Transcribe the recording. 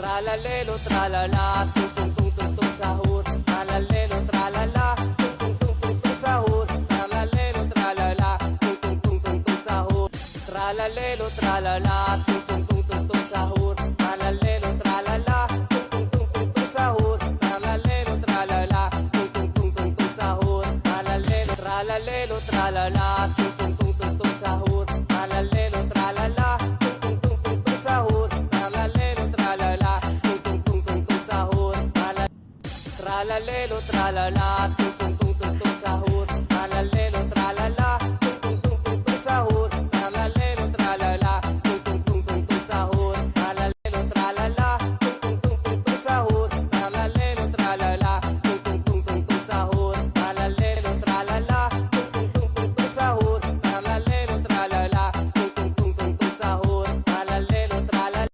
Tralalelo, tralala, tung tung tung tung tung sahur. Tralalelo, tralala, tung tung tung tung tung sahur. Tralalelo, tralala, tung tung tung tung tung sahur. Tralalelo, tralala, tung tung tung tung tung sahur. Tralalelo, tralala, tung tung tung tung tung sahur. Tralalelo, tralala, tung tung tung tung tung sahur. Tralalelo, tralalelo, tralala, tung tung tung tung tung sahur. Tralalelo, tralala, tung tung tung tung tung sahur. Tralalelo, tralala, tung tung tung tung tung sahur. Tralalelo, tralala,